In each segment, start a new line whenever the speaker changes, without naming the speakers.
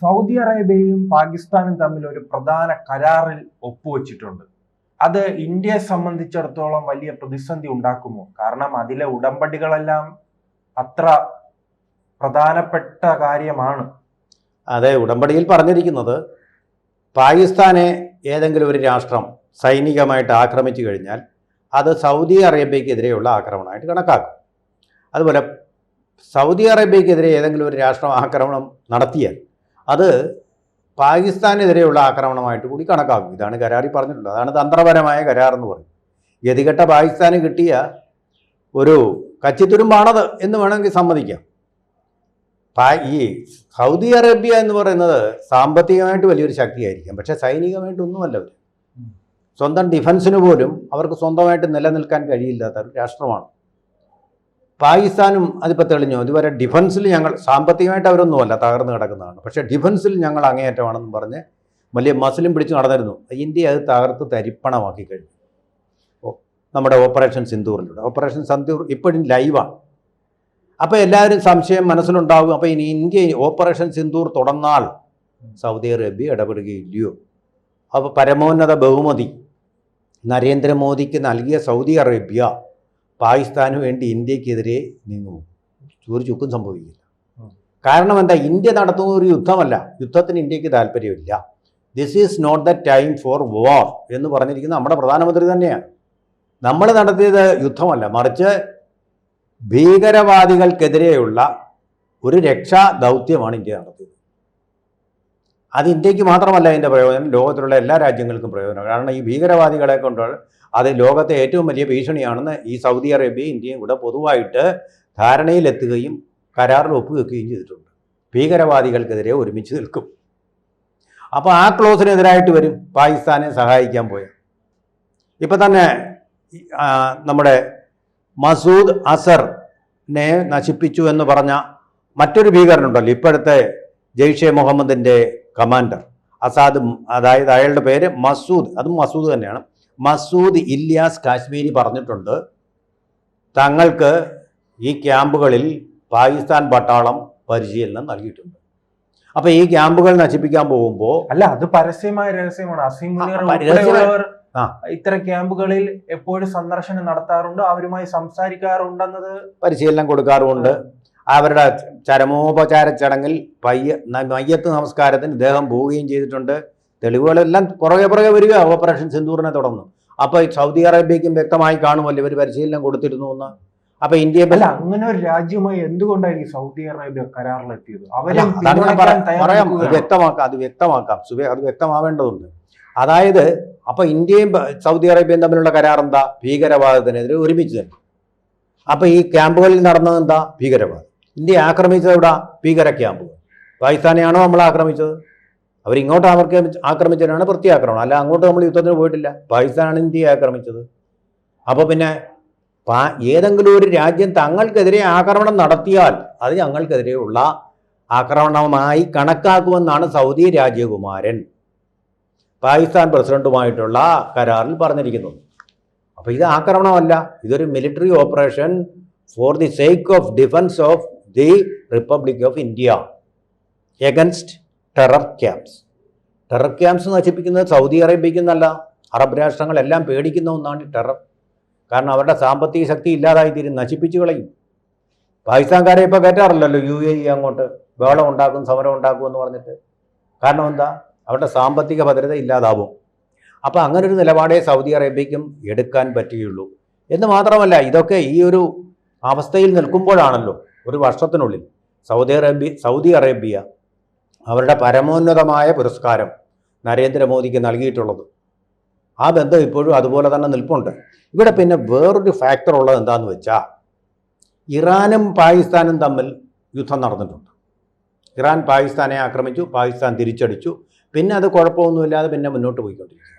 Saudi അറേബ്യയും പാകിസ്ഥാനും തമ്മിൽ ഒരു പ്രധാന കരാറിൽ ഒപ്പുവെച്ചിട്ടുണ്ട്. അത് ഇന്ത്യയെ സംബന്ധിച്ചിടത്തോളം വലിയ പ്രതിസന്ധി ഉണ്ടാക്കുമോ? കാരണം അതിലെ ഉടമ്പടികളെല്ലാം അത്ര പ്രധാനപ്പെട്ട കാര്യമാണ്.
അതെ, ഉടമ്പടിയിൽ പറഞ്ഞിരിക്കുന്നത് പാകിസ്ഥാനെ ഏതെങ്കിലും ഒരു രാഷ്ട്രം സൈനികമായിട്ട് ആക്രമിച്ചു കഴിഞ്ഞാൽ അത് സൗദി അറേബ്യക്കെതിരെയുള്ള ആക്രമണമായിട്ട് കണക്കാക്കും. അതുപോലെ സൗദി അറേബ്യക്കെതിരെ ഏതെങ്കിലും ഒരു രാഷ്ട്രം ആക്രമണം നടത്തിയാൽ അത് പാകിസ്ഥാനെതിരെയുള്ള ആക്രമണമായിട്ട് കൂടി കണക്കാക്കും. ഇതാണ് കരാറിൽ പറഞ്ഞിട്ടുള്ളത്. അതാണ് തന്ത്രപരമായ കരാർ എന്ന് പറയും. ഗതികെട്ട പാകിസ്ഥാന് കിട്ടിയ ഒരു കച്ചിത്തുരുമ്പാണത് എന്ന് വേണമെങ്കിൽ സമ്മതിക്കാം. ഈ സൗദി അറേബ്യ എന്ന് പറയുന്നത് സാമ്പത്തികമായിട്ട് വലിയൊരു ശക്തിയായിരിക്കാം, പക്ഷേ സൈനികമായിട്ടൊന്നുമല്ല. അവർ സ്വന്തം ഡിഫൻസിന് പോലും അവർക്ക് സ്വന്തമായിട്ട് നിലനിൽക്കാൻ കഴിയില്ലാത്ത ഒരു രാഷ്ട്രമാണ്. പാകിസ്ഥാനും അതിപ്പോൾ തെളിഞ്ഞു. ഇതുവരെ ഡിഫൻസിൽ ഞങ്ങൾ സാമ്പത്തികമായിട്ട് അവരൊന്നുമല്ല, തകർന്നു കിടക്കുന്നതാണ്, പക്ഷേ ഡിഫൻസിൽ ഞങ്ങൾ അങ്ങേയറ്റമാണെന്ന് പറഞ്ഞ് വലിയ മസിലും പിടിച്ച് നടന്നിരുന്നു. ഇന്ത്യ അത് തകർത്ത് തരിപ്പണമാക്കി കഴിഞ്ഞു. നമ്മുടെ ഓപ്പറേഷൻ സിന്ദൂറിലൂടെ. ഓപ്പറേഷൻ സിന്ദൂർ ഇപ്പോഴും ലൈവാണ്. അപ്പോൾ എല്ലാവരും സംശയം മനസ്സിലുണ്ടാകും, അപ്പോൾ ഇനി ഇന്ത്യ ഓപ്പറേഷൻ സിന്ദൂർ തുടർന്നാൽ സൗദി അറേബ്യ ഇടപെടുകയില്ലയോ? അപ്പോൾ പരമോന്നത ബഹുമതി നരേന്ദ്രമോദിക്ക് നൽകിയ സൗദി അറേബ്യ പാകിസ്ഥാന് വേണ്ടി ഇന്ത്യക്കെതിരെ നീങ്ങും. ഒരു ചുക്കും സംഭവിക്കില്ല. കാരണം എന്താ? ഇന്ത്യ നടത്തുന്ന ഒരു യുദ്ധമല്ല, യുദ്ധത്തിന് ഇന്ത്യക്ക് താല്പര്യമില്ല. This is not the time for war എന്ന് പറഞ്ഞിരിക്കുന്നത് നമ്മുടെ പ്രധാനമന്ത്രി തന്നെയാണ്. നമ്മൾ നടത്തിയത് യുദ്ധമല്ല, മറിച്ച് ഭീകരവാദികൾക്കെതിരെയുള്ള ഒരു രക്ഷാ ദൗത്യമാണ് ഇന്ത്യ നടത്തിയത്. അത് ഇന്ത്യക്ക് മാത്രമല്ല അതിൻ്റെ പ്രയോജനം, ലോകത്തിലുള്ള എല്ലാ രാജ്യങ്ങൾക്കും പ്രയോജനം. കാരണം ഈ ഭീകരവാദികളെ കൊണ്ട് അത് ലോകത്തെ ഏറ്റവും വലിയ ഭീഷണിയാണെന്ന് ഈ സൗദി അറേബ്യയും ഇന്ത്യയും കൂടെ പൊതുവായിട്ട് ധാരണയിലെത്തുകയും കരാറിൽ ഒപ്പുവെക്കുകയും ചെയ്തിട്ടുണ്ട്. ഭീകരവാദികൾക്കെതിരെ ഒരുമിച്ച് നിൽക്കും. അപ്പോൾ ആ ക്ലോസിനെതിരായിട്ട് വരും പാകിസ്ഥാനെ സഹായിക്കാൻ പോയ. ഇപ്പം തന്നെ നമ്മുടെ മസൂദ് അസറിനെ നശിപ്പിച്ചു എന്ന് പറഞ്ഞ മറ്റൊരു ഭീകരനുണ്ടല്ലോ, ഇപ്പോഴത്തെ ജെയ്ഷെ മുഹമ്മദിൻ്റെ കമാൻഡർ അസാദ്, അതായത് അയാളുടെ പേര് മസൂദ്, അതും മസൂദ് തന്നെയാണ്, മസൂദ് ഇല്യാസ് കാശ്മീരി പറഞ്ഞിട്ടുണ്ട് തങ്ങൾക്ക് ഈ ക്യാമ്പുകളിൽ പാകിസ്ഥാൻ പട്ടാളം പരിശീലനം നൽകിയിട്ടുണ്ട്. അപ്പോൾ ഈ ക്യാമ്പുകൾ നശിപ്പിക്കാൻ പോകുമ്പോൾ
അല്ല, അത് പരസ്യമായ രഹസ്യമാണ്. അസീം മുനീർ ഇത്തരം ക്യാമ്പുകളിൽ എപ്പോഴും സന്ദർശനം നടത്താറുണ്ട്, അവരുമായി സംസാരിക്കാറുണ്ടെന്നത്,
പരിശീലനം കൊടുക്കാറുമുണ്ട്. അവരുടെ ചരമോപചാര ചടങ്ങിൽ മയ്യത്ത് നമസ്കാരത്തിന് ഇദ്ദേഹം പോവുകയും ചെയ്തിട്ടുണ്ട്. തെളിവുകളെല്ലാം പുറകെ വരിക ഓപ്പറേഷൻ സിന്ദൂറിനെ തുടർന്ന്. അപ്പോൾ സൗദി അറേബ്യയ്ക്കും വ്യക്തമായി കാണുമല്ലോ ഇവർ പരിശീലനം കൊടുത്തിരുന്നു എന്ന്. അപ്പോൾ ഇന്ത്യ
അല്ല, അങ്ങനെ ഒരു രാജ്യമായി എന്തുകൊണ്ടായിരിക്കും സൗദി അറേബ്യ കരാറിലെത്തിയത്?
പറയാം, അത് വ്യക്തമാവേണ്ടതുണ്ട്. അതായത് അപ്പോൾ ഇന്ത്യയും സൗദി അറേബ്യയും തമ്മിലുള്ള കരാർ എന്താ? ഭീകരവാദത്തിനെതിരെ ഒരുമിച്ച് തന്നെ. അപ്പോൾ ഈ ക്യാമ്പുകളിൽ നടന്നത് എന്താ? ഭീകരവാദം. ഇന്ത്യ ആക്രമിച്ചത് എവിടെ? ഭീകര ക്യാമ്പുകൾ. പാകിസ്ഥാനെയാണോ നമ്മൾ ആക്രമിച്ചത്? അവരിങ്ങോട്ട് ആക്രമിച്ചതിനാണ് പ്രത്യാക്രമണം, അല്ല അങ്ങോട്ട് നമ്മൾ യുദ്ധത്തിന് പോയിട്ടില്ല. പാകിസ്ഥാനാണ് ഇന്ത്യയെ ആക്രമിച്ചത്. അപ്പോൾ പിന്നെ ഏതെങ്കിലും ഒരു രാജ്യം തങ്ങൾക്കെതിരെ ആക്രമണം നടത്തിയാൽ അത് ഞങ്ങൾക്കെതിരെയുള്ള ആക്രമണമായി കണക്കാക്കുമെന്നാണ് സൗദി രാജകുമാരൻ പാകിസ്ഥാൻ പ്രസിഡന്റുമായിട്ടുള്ള കരാറിൽ പറഞ്ഞിരിക്കുന്നത്. അപ്പോൾ ഇത് ആക്രമണമല്ല, ഇതൊരു military operation for the sake of defence of the republic of India against terror camps. Terror camps നശിപ്പിക്കുന്നത് സൗദി അറേബ്യയ്ക്കെന്നല്ല, അറബ് രാഷ്ട്രങ്ങളെല്ലാം പേടിക്കുന്ന ഒന്നാണ് ടെറർ. കാരണം അവരുടെ സാമ്പത്തിക ശക്തി ഇല്ലാതായിത്തീരും, നശിപ്പിച്ചു കളയും. പാകിസ്ഥാൻകാരെ ഇപ്പോൾ കയറ്റാറില്ലല്ലോ UAE അങ്ങോട്ട്, ബഹളം ഉണ്ടാക്കും, സമരം ഉണ്ടാക്കും എന്ന് പറഞ്ഞിട്ട്. കാരണം എന്താ? അവരുടെ സാമ്പത്തിക ഭദ്രത ഇല്ലാതാവും. അപ്പോൾ അങ്ങനെ ഒരു നിലപാടേ സൗദി അറേബ്യയ്ക്കും എടുക്കാൻ പറ്റുകയുള്ളൂ. എന്ന് മാത്രമല്ല, ഇതൊക്കെ ഈ ഒരു അവസ്ഥയിൽ നിൽക്കുമ്പോഴാണല്ലോ ഒരു വർഷത്തിനുള്ളിൽ സൗദി അറേബ്യ അവരുടെ പരമോന്നതമായ പുരസ്കാരം നരേന്ദ്രമോദിക്ക് നൽകിയിട്ടുള്ളത്. ആ ബന്ധം ഇപ്പോഴും അതുപോലെ തന്നെ നിൽപ്പുണ്ട്. ഇവിടെ പിന്നെ വേറൊരു ഫാക്ടർ ഉള്ളത് എന്താണെന്ന് വെച്ചാൽ, ഇറാനും പാകിസ്ഥാനും തമ്മിൽ യുദ്ധം നടന്നിട്ടുണ്ട്. ഇറാൻ പാകിസ്ഥാനെ ആക്രമിച്ചു, പാകിസ്ഥാൻ തിരിച്ചടിച്ചു. പിന്നെ അത് കുഴപ്പമൊന്നുമില്ലാതെ പിന്നെ മുന്നോട്ട് പോയിക്കൊണ്ടിരിക്കുക.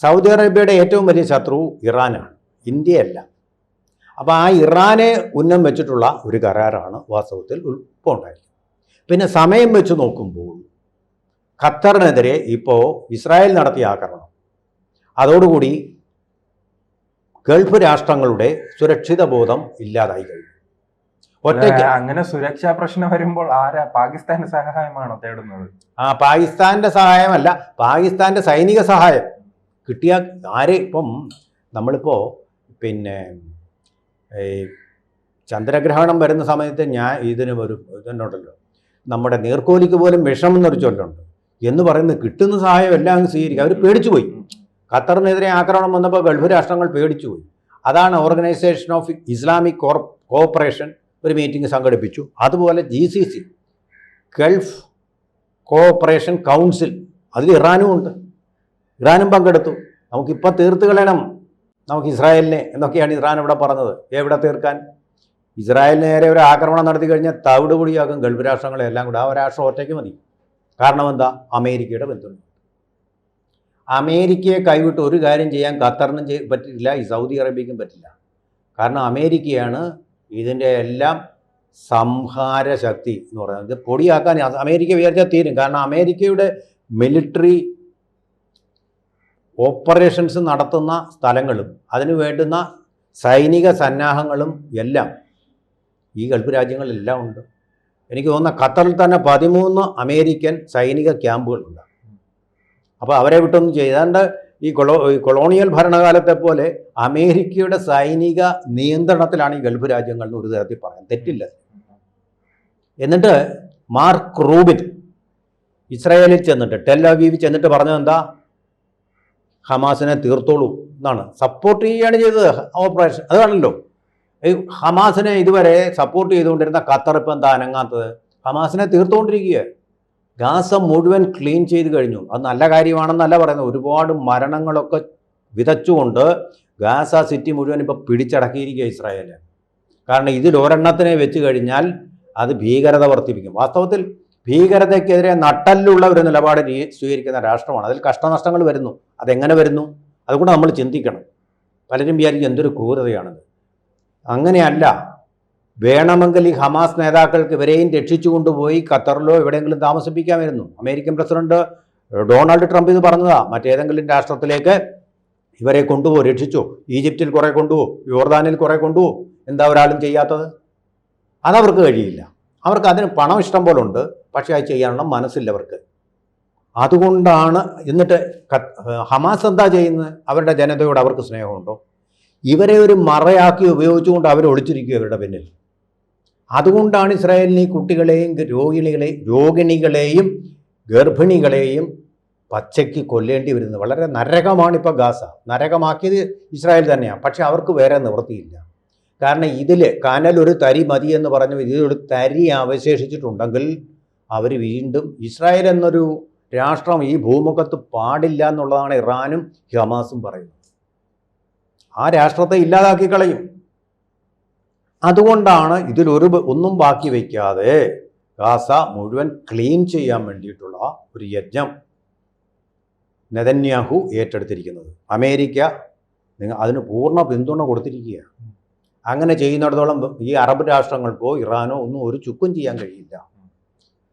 സൗദി അറേബ്യയുടെ ഏറ്റവും വലിയ ശത്രു ഇറാനാണ്, ഇന്ത്യയല്ല. അപ്പോൾ ആ ഇറാനെ ഉന്നം വെച്ചിട്ടുള്ള ഒരു കരാറാണ് വാസ്തവത്തിൽ ഇപ്പോൾ ഉണ്ടായത്. പിന്നെ സമയം വെച്ച് നോക്കുമ്പോൾ ഖത്തറിനെതിരെ ഇപ്പോൾ ഇസ്രായേൽ നടത്തിയ ആക്രമണം, അതോടുകൂടി ഗൾഫ് രാഷ്ട്രങ്ങളുടെ സുരക്ഷിത ബോധം ഇല്ലാതായി കഴിഞ്ഞു. ഒറ്റയ്ക്ക്.
അങ്ങനെ സുരക്ഷാ പ്രശ്നം വരുമ്പോൾ ആരാ പാകിസ്ഥാന്റെ സഹായമാണോ തേടുന്നത്?
പാകിസ്ഥാന്റെ സഹായമല്ല, പാകിസ്ഥാന്റെ സൈനിക സഹായം കിട്ടിയ ഇപ്പം നമ്മളിപ്പോ പിന്നെ ഈ ചന്ദ്രഗ്രഹണം വരുന്ന സമയത്ത് ഇതിന് ഒരു ഇതുണ്ടല്ലോ, നമ്മുടെ നീർക്കോലിക്ക് പോലും വിഷം എന്നൊരു ചൊല്ലുണ്ട് എന്ന് പറയുന്നത്. കിട്ടുന്ന സഹായം എല്ലാം അങ്ങ് സ്വീകരിക്കുക. അവർ പേടിച്ചുപോയി. ഖത്തറിനെതിരെ ആക്രമണം വന്നപ്പോൾ ഗൾഫ് രാഷ്ട്രങ്ങൾ പേടിച്ചുപോയി. അതാണ് ഓർഗനൈസേഷൻ ഓഫ് ഇസ്ലാമിക് കോഓപ്പറേഷൻ ഒരു മീറ്റിംഗ് സംഘടിപ്പിച്ചു. അതുപോലെ GCC, ഗൾഫ് കോഓപ്പറേഷൻ കൗൺസിൽ, അതിൽ ഇറാനും ഉണ്ട്. ഇറാനും പങ്കെടുത്തു. നമുക്കിപ്പോൾ തീർത്ത് കളയണം നമുക്ക് ഇസ്രായേലിനെ എന്നൊക്കെയാണ് ഇറാൻ ഇവിടെ പറഞ്ഞത്. എവിടെ തീർക്കാൻ? ഇസ്രായേലിന് നേരെ ഒരു ആക്രമണം നടത്തി കഴിഞ്ഞാൽ തവിട് പൊടിയാക്കും ഗൾഫ് രാഷ്ട്രങ്ങളെ എല്ലാം കൂടെ. ആ രാഷ്ട്രം ഒറ്റയ്ക്ക് മതി. കാരണം എന്താ? അമേരിക്കയുടെ പിന്തുണ. അമേരിക്കയെ കൈവിട്ട് ഒരു കാര്യം ചെയ്യാൻ ഖത്തറിനും പറ്റില്ല, ഈ സൗദി അറേബ്യയ്ക്കും പറ്റില്ല. കാരണം അമേരിക്കയാണ് ഇതിൻ്റെ എല്ലാം സംഹാര ശക്തി എന്ന് പറയുന്നത്. ഇത് പൊടിയാക്കാൻ അമേരിക്ക വിചാരിച്ചാൽ തീരും. കാരണം അമേരിക്കയുടെ മിലിറ്ററി ഓപ്പറേഷൻസ് നടത്തുന്ന സ്ഥലങ്ങളും അതിന് വേണ്ടുന്ന സൈനിക സന്നാഹങ്ങളും എല്ലാം ഈ ഗൾഫ് രാജ്യങ്ങളിലെല്ലാം ഉണ്ട്. എനിക്ക് തോന്നുന്ന ഖത്തറിൽ തന്നെ 13 അമേരിക്കൻ സൈനിക ക്യാമ്പുകളുണ്ട്. അപ്പോൾ അവരെ വിട്ടൊന്നും ചെയ്താണ്ട് ഈ കൊളോണിയൽ ഭരണകാലത്തെ പോലെ അമേരിക്കയുടെ സൈനിക നിയന്ത്രണത്തിലാണ് ഈ ഗൾഫ് രാജ്യങ്ങൾ എന്ന് ഒരു തരത്തിൽ പറയാൻ തെറ്റില്ല. എന്നിട്ട് മാർക്ക് റൂബിൻ ഇസ്രായേലിൽ ചെന്നിട്ട് ടെൽ അവീവിൽ ചെന്നിട്ട് പറഞ്ഞത് എന്താ? ഹമാസിനെ തീർത്തോളൂ എന്നാണ്. സപ്പോർട്ട് ചെയ്യുകയാണ് ചെയ്തത് ഓപ്പറേഷൻ. അതാണല്ലോ ഈ ഹമാസിനെ ഇതുവരെ സപ്പോർട്ട് ചെയ്തുകൊണ്ടിരുന്ന ഖത്തർ ഇപ്പം എന്താ അനങ്ങാത്തത്? ഹമാസിനെ തീർത്തുകൊണ്ടിരിക്കുക. ഗാസ മുഴുവൻ ക്ലീൻ ചെയ്ത് കഴിഞ്ഞു. അത് നല്ല കാര്യമാണെന്നല്ല പറയുന്നത്. ഒരുപാട് മരണങ്ങളൊക്കെ വിതച്ചുകൊണ്ട് ഗാസ സിറ്റി മുഴുവൻ ഇപ്പോൾ പിടിച്ചടക്കിയിരിക്കുക ഇസ്രായേൽ. കാരണം ഇതിലൊരെണ്ണത്തിനെ വെച്ച് കഴിഞ്ഞാൽ അത് ഭീകരത വർദ്ധിപ്പിക്കും. വാസ്തവത്തിൽ ഭീകരതയ്ക്കെതിരെ നട്ടലുള്ള ഒരു നിലപാട് സ്വീകരിക്കുന്ന രാഷ്ട്രമാണ്. അതിൽ കഷ്ടനഷ്ടങ്ങൾ വരുന്നു. അതെങ്ങനെ വരുന്നു? അതുകൊണ്ട് നമ്മൾ ചിന്തിക്കണം. പലരും വിചാരിക്കും എന്തൊരു ക്രൂരതയാണത്. അങ്ങനെയല്ല. വേണമെങ്കിൽ ഈ ഹമാസ് നേതാക്കൾക്ക് ഇവരെയും രക്ഷിച്ചു കൊണ്ടുപോയി ഖത്തറിലോ എവിടെയെങ്കിലും താമസിപ്പിക്കാമായിരുന്നു. അമേരിക്കൻ പ്രസിഡന്റ് ഡൊണാൾഡ് ട്രംപ് ഇത് പറഞ്ഞതാ. മറ്റേതെങ്കിലും രാഷ്ട്രത്തിലേക്ക് ഇവരെ കൊണ്ടുപോകും, രക്ഷിച്ചോ. ഈജിപ്തിൽ കുറേ കൊണ്ടുപോകും, യോർദാനിൽ കുറേ കൊണ്ടുപോകും. എന്താ ഒരാളും ചെയ്യാത്തത്? അതവർക്ക് കഴിയില്ല. അവർക്ക് അതിന് പണം ഇഷ്ടം പോലെ ഉണ്ട്, പക്ഷേ അത് ചെയ്യാനുള്ള മനസ്സില്ല അവർക്ക്. അതുകൊണ്ടാണ്. എന്നിട്ട് ഹമാസ് എന്താ ചെയ്യുന്നത്? അവരുടെ ജനതയോട് അവർക്ക് സ്നേഹമുണ്ടോ? ഇവരെ ഒരു മറയാക്കി ഉപയോഗിച്ചുകൊണ്ട് അവർ ഒളിച്ചിരിക്കുക ഇവരുടെ പിന്നിൽ. അതുകൊണ്ടാണ് ഇസ്രായേലിന് ഈ കുട്ടികളെയും രോഗിണികളെയും ഗർഭിണികളെയും പച്ചയ്ക്ക് കൊല്ലേണ്ടി വരുന്നത്. വളരെ നരകമാണ് ഇപ്പോൾ ഗാസ. നരകമാക്കിയത് ഇസ്രായേൽ തന്നെയാണ്. പക്ഷെ അവർക്ക് വേറെ നിവൃത്തിയില്ല. കാരണം ഇതിൽ കനലൊരു തരി മതി എന്ന് പറഞ്ഞു ഇതിലൊരു തരി അവശേഷിച്ചിട്ടുണ്ടെങ്കിൽ അവർ വീണ്ടും ഇസ്രായേൽ എന്നൊരു രാഷ്ട്രം ഈ ഭൂമുഖത്ത് പാടില്ല എന്നുള്ളതാണ് ഇറാനും ഹമാസും പറയുന്നത്. ആ രാഷ്ട്രത്തെ ഇല്ലാതാക്കി കളയും. അതുകൊണ്ടാണ് ഒന്നും ബാക്കി വയ്ക്കാതെ ഗാസ മുഴുവൻ ക്ലീൻ ചെയ്യാൻ വേണ്ടിയിട്ടുള്ള ഒരു യജ്ഞം നെതന്യാഹു ഏറ്റെടുത്തിരിക്കുന്നത്. അമേരിക്ക അതിന് പൂർണ്ണ പിന്തുണ കൊടുത്തിരിക്കുകയാണ്. അങ്ങനെ ചെയ്യുന്നിടത്തോളം ഈ അറബ് രാഷ്ട്രങ്ങൾക്കോ ഇറാനോ ഒന്നും ഒരു ചുക്കും ചെയ്യാൻ കഴിയില്ല.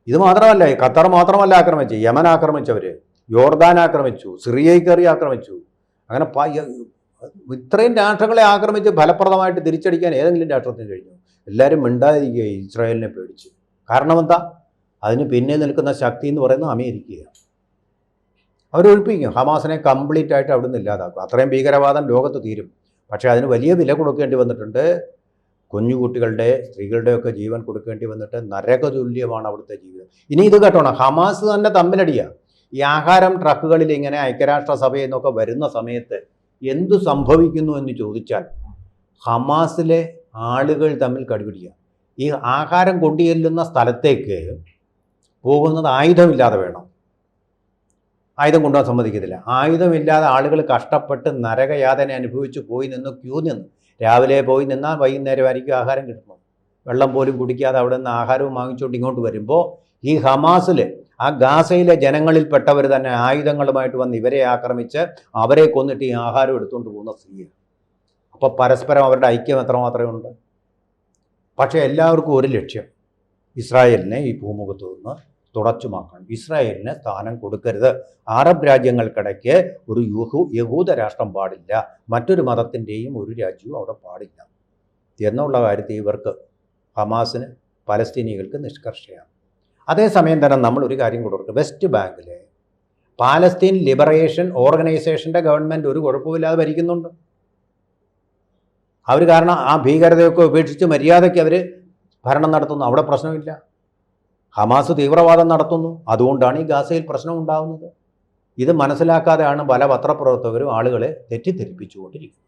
ഇത് മാത്രമല്ല, ഖത്തർ മാത്രമല്ല ആക്രമിച്ചു, യമൻ ആക്രമിച്ചവർ, യോർദാൻ ആക്രമിച്ചു, സിറിയയിൽ കയറി ആക്രമിച്ചു. അങ്ങനെ ഇത്രയും രാഷ്ട്രങ്ങളെ ആക്രമിച്ച് ഫലപ്രദമായിട്ട് തിരിച്ചടിക്കാൻ ഏതെങ്കിലും രാഷ്ട്രത്തിന് കഴിഞ്ഞു? എല്ലാവരും മിണ്ടാതിരിക്കുക ഇസ്രായേലിനെ പേടിച്ച്. കാരണം എന്താ? അതിന് പിന്നെ നിൽക്കുന്ന ശക്തി എന്ന് പറയുന്നത് അമേരിക്കയാണ്. അവരൊഴിപ്പിക്കും. ഹമാസിനെ കംപ്ലീറ്റ് ആയിട്ട് അവിടെ നിന്ന് ഇല്ലാതാക്കും. അത്രയും ഭീകരവാദം ലോകത്ത് തീരും. പക്ഷേ അതിന് വലിയ വില കൊടുക്കേണ്ടി വന്നിട്ടുണ്ട്. കുഞ്ഞുകുട്ടികളുടെ സ്ത്രീകളുടെയൊക്കെ ജീവൻ കൊടുക്കേണ്ടി വന്നിട്ട് നരകതുല്യമാണ് അവിടുത്തെ ജീവിതം. ഇനി ഇത് കേട്ടോണം, ഹമാസ് തന്നെ തമ്മിലടിയാണ്. ഈ ആഹാരം ട്രക്കുകളിൽ ഇങ്ങനെ ഐക്യരാഷ്ട്രസഭയിൽ നിന്നൊക്കെ വരുന്ന സമയത്ത് എന്തു സംഭവിക്കുന്നു എന്ന് ചോദിച്ചാൽ ഹമാസിലെ ആളുകൾ തമ്മിൽ കടിപിടിക്കുക. ഈ ആഹാരം കൊണ്ടുചെല്ലുന്ന സ്ഥലത്തേക്ക് പോകുന്നത് ആയുധമില്ലാതെ വേണം. ആയുധം കൊണ്ടുപോകാൻ സമ്മതിക്കത്തില്ല. ആയുധമില്ലാതെ ആളുകൾ കഷ്ടപ്പെട്ട് നരകയാതന അനുഭവിച്ച് പോയി നിന്ന് ക്യൂ നിന്ന് രാവിലെ പോയി നിന്നാൽ വൈകുന്നേരമായിരിക്കും ആഹാരം കിട്ടുന്നത്. വെള്ളം പോലും കുടിക്കാതെ അവിടെ നിന്ന് ആഹാരവും വാങ്ങിച്ചുകൊണ്ട് ഇങ്ങോട്ട് വരുമ്പോൾ ഈ ഹമാസിൽ ആ ഗാസയിലെ ജനങ്ങളിൽപ്പെട്ടവർ തന്നെ ആയുധങ്ങളുമായിട്ട് വന്ന് ഇവരെ ആക്രമിച്ച് അവരെ കൊന്നിട്ട് ഈ ആഹാരം എടുത്തുകൊണ്ട് പോകുന്ന സ്ത്രീയാണ്. അപ്പോൾ പരസ്പരം അവരുടെ ഐക്യം എത്രമാത്രമേ ഉണ്ട്. പക്ഷേ എല്ലാവർക്കും ഒരു ലക്ഷ്യം, ഇസ്രായേലിനെ ഈ ഭൂമുഖത്ത് നിന്ന് തുടച്ചുമാക്കണം. ഇസ്രായേലിന് സ്ഥാനം കൊടുക്കരുത്. അറബ് രാജ്യങ്ങൾക്കിടയ്ക്ക് ഒരു യഹൂദ രാഷ്ട്രം പാടില്ല, മറ്റൊരു മതത്തിൻ്റെയും ഒരു രാജ്യവും അവിടെ പാടില്ല എന്നുള്ള കാര്യത്തിൽ ഇവർക്ക് ഹമാസിന് പലസ്തീനികൾക്ക് നിഷ്കർഷയാണ്. അതേസമയം തന്നെ നമ്മൾ ഒരു കാര്യം കൂടെ ഓർക്കുക, വെസ്റ്റ് ബാങ്കിലെ പാലസ്തീൻ ലിബറേഷൻ ഓർഗനൈസേഷൻ്റെ ഗവൺമെൻറ് ഒരു കുഴപ്പമില്ലാതെ ഭരിക്കുന്നുണ്ട്. അവർ കാരണം ആ ഭീകരതയൊക്കെ ഉപേക്ഷിച്ച് മര്യാദയ്ക്ക് അവർ ഭരണം നടത്തുന്നു, അവിടെ പ്രശ്നമില്ല. ഹമാസ് തീവ്രവാദം നടത്തുന്നു, അതുകൊണ്ടാണ് ഈ ഗാസയിൽ പ്രശ്നം ഉണ്ടാകുന്നത്. ഇത് മനസ്സിലാക്കാതെയാണ് പല പത്രപ്രവർത്തകരും ആളുകളെ തെറ്റിദ്ധരിപ്പിച്ചുകൊണ്ടിരിക്കുന്നത്.